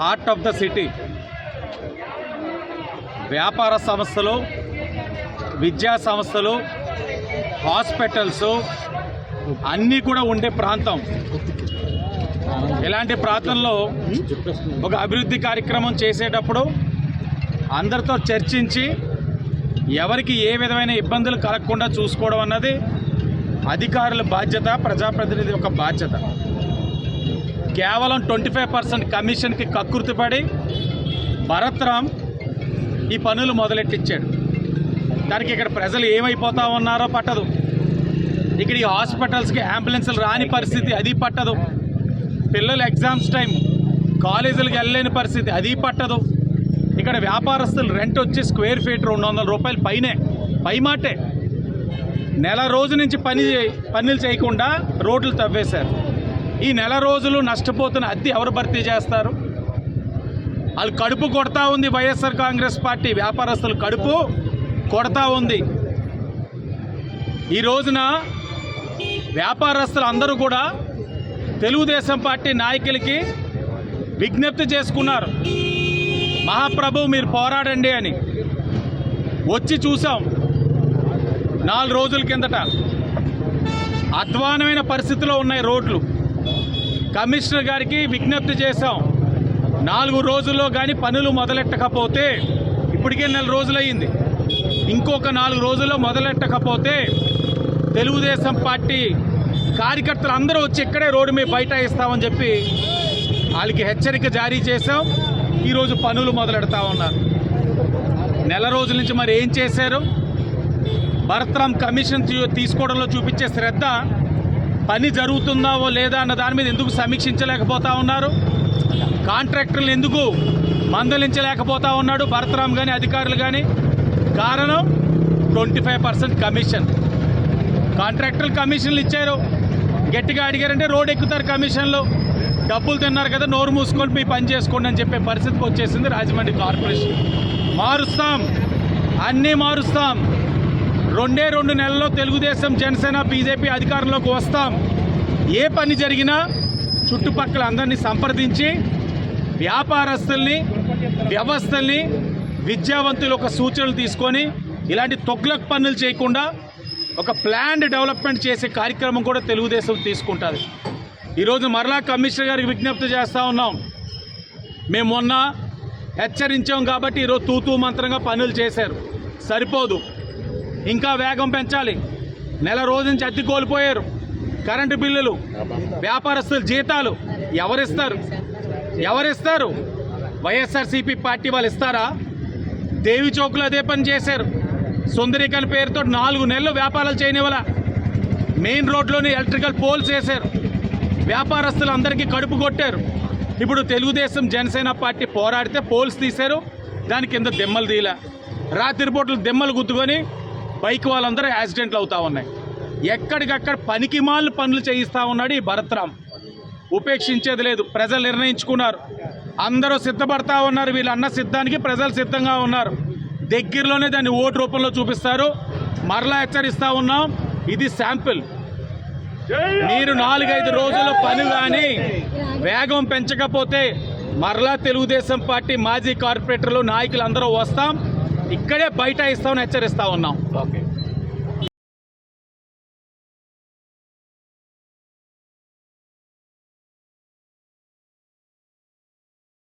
Heart of the city. వ్యాపార సంస్థలు, విద్యా సంస్థలు, హాస్పిటల్స్ అన్నీ కూడా ఉండే ప్రాంతం. ఇలాంటి ప్రాంతంలో ఒక అభివృద్ధి కార్యక్రమం చేసేటప్పుడు అందరితో చర్చించి ఎవరికి ఏ విధమైన ఇబ్బందులు కలగకుండా చూసుకోవడం అన్నది అధికారుల బాధ్యత, ప్రజాప్రతినిధి యొక్క బాధ్యత. కేవలం 25% కమిషన్కి కక్కుర్తిపడి భరత్ రామ్ ఈ పనులు మొదలెట్టించాడు. దానికి ఇక్కడ ప్రజలు ఏమైపోతా ఉన్నారో పట్టదు. ఇక్కడ ఈ హాస్పిటల్స్కి అంబులెన్సులు రాని పరిస్థితి, అది పట్టదు. పిల్లలు ఎగ్జామ్స్ టైం కాలేజీలకు వెళ్ళలేని పరిస్థితి, అది పట్టదు. ఇక్కడ వ్యాపారస్తులు రెంట్ వచ్చి స్క్వేర్ ఫీట్ 200 రూపాయలు పైనే, పైమాటే. నెల రోజు నుంచి పనులు చేయకుండా రోడ్లు తవ్వేశారు. ఈ నెల రోజులు నష్టపోతున్న అద్దె ఎవరు భర్తీ చేస్తారు? వాళ్ళు కడుపు కొడతా ఉంది. వైఎస్ఆర్ కాంగ్రెస్ పార్టీ వ్యాపారస్తులు కడుపు కొడతా ఉంది. ఈ రోజున వ్యాపారస్తులు అందరూ కూడా తెలుగుదేశం పార్టీ నాయకులకి విజ్ఞప్తి చేసుకున్నారు, మహాప్రభు మీరు పోరాడండి అని. వచ్చి చూసాం 4 రోజుల కిందట. అధ్వానమైన పరిస్థితిలో ఉన్నాయి రోడ్లు. కమిషనర్ గారికి విజ్ఞప్తి చేశాం, 4 రోజుల్లో కానీ పనులు మొదలెట్టకపోతే, ఇప్పటికే 4 రోజులయ్యింది, ఇంకొక 4 రోజుల్లో మొదలెట్టకపోతే తెలుగుదేశం పార్టీ కార్యకర్తలు అందరూ వచ్చి ఇక్కడే రోడ్డు మీద బైఠాయిస్తామని చెప్పి వాళ్ళకి హెచ్చరిక జారీ చేశాం. ఈరోజు పనులు మొదలెడతా ఉన్నారు. నెల రోజుల నుంచి మరి ఏం చేశారు? భరత్ రామ్ కమిషన్ తీసుకోవడంలో చూపించే శ్రద్ధ పని జరుగుతుందా లేదా అన్న దాని మీద ఎందుకు సమీక్షించలేకపోతా ఉన్నారు? కాంట్రాక్టర్లు ఎందుకు మందలించలేకపోతా ఉన్నాడు భరత్ రామ్ కానీ అధికారులు కానీ? కారణం 25% కమిషన్. కాంట్రాక్టర్లు కమిషన్లు ఇచ్చారు, గట్టిగా అడిగారంటే రోడ్ ఎక్కుతారు కమిషన్లు. డబ్బులు తిన్నారు కదా, నోరు మూసుకొని మీ పని చేసుకోండి అని చెప్పే పరిస్థితికి వచ్చేసింది రాజమండ్రి కార్పొరేషన్. మారుస్తాం, అన్నీ మారుస్తాం. 2 నెలల్లో తెలుగుదేశం, జనసేన, బీజేపీ అధికారంలోకి వస్తాం. ఏ పని జరిగినా చుట్టుపక్కల అందరినీ సంప్రదించి వ్యాపారస్తుల్ని, వ్యవస్థల్ని, విద్యావంతులు ఒక సూచనలు తీసుకొని ఇలాంటి తొగ్లక్ పనులు చేయకుండా ఒక ప్లాన్డ్ డెవలప్మెంట్ చేసే కార్యక్రమం కూడా తెలుగుదేశం తీసుకుంటుంది. ఈరోజు మరలా కమిషనర్ గారికి విజ్ఞప్తి చేస్తూ ఉన్నాం. మేము మొన్న హెచ్చరించాం కాబట్టి ఈరోజు తూతూ మంత్రంగా పనులు చేశారు, సరిపోదు. ఇంకా వేగం పెంచాలి. నెల రోజు నుంచి అద్దె కోల్పోయారు. కరెంటు బిల్లులు, వ్యాపారస్తుల జీతాలు ఎవరిస్తారు? వైఎస్ఆర్సీపీ పార్టీ వాళ్ళు ఇస్తారా? దేవి చౌక్లో అదే పని చేశారు. సుందరీకరణ పేరుతో 4 నెలలు వ్యాపారాలు చేయనివ్వాల. మెయిన్ రోడ్లోని ఎలక్ట్రికల్ పోల్స్ వేశారు. వ్యాపారస్తులు అందరికీ కడుపు కొట్టారు. ఇప్పుడు తెలుగుదేశం, జనసేన పార్టీ పోరాడితే పోల్స్ తీశారు, దాని కింద దెమ్మలు తీలా. రాత్రిపూటలు దెమ్మలు గుద్దుకొని బైక్ వాళ్ళందరూ యాక్సిడెంట్లు అవుతూ ఉన్నాయి. ఎక్కడికక్కడ పనికిమాలిన పనులు చేయిస్తూ ఉన్నాడు ఈ భరత్ రామ్. ఉపేక్షించేది లేదు. ప్రజలు నిర్ణయించుకున్నారు, అందరూ సిద్ధపడతా ఉన్నారు. వీళ్ళు అన్న సిద్ధానికి ప్రజలు సిద్ధంగా ఉన్నారు. దగ్గరలోనే దాన్ని ఓటు రూపంలో చూపిస్తారు. మరలా హెచ్చరిస్తూ ఉన్నాం, ఇది శాంపిల్. మీరు 4-5 రోజుల పని కానీ వేగం పెంచకపోతే మరలా తెలుగుదేశం పార్టీ మాజీ కార్పొరేటర్లు, నాయకులు అందరూ వస్తాం, ఇక్కడే బైఠాయిస్తామని హెచ్చరిస్తూ ఉన్నాం.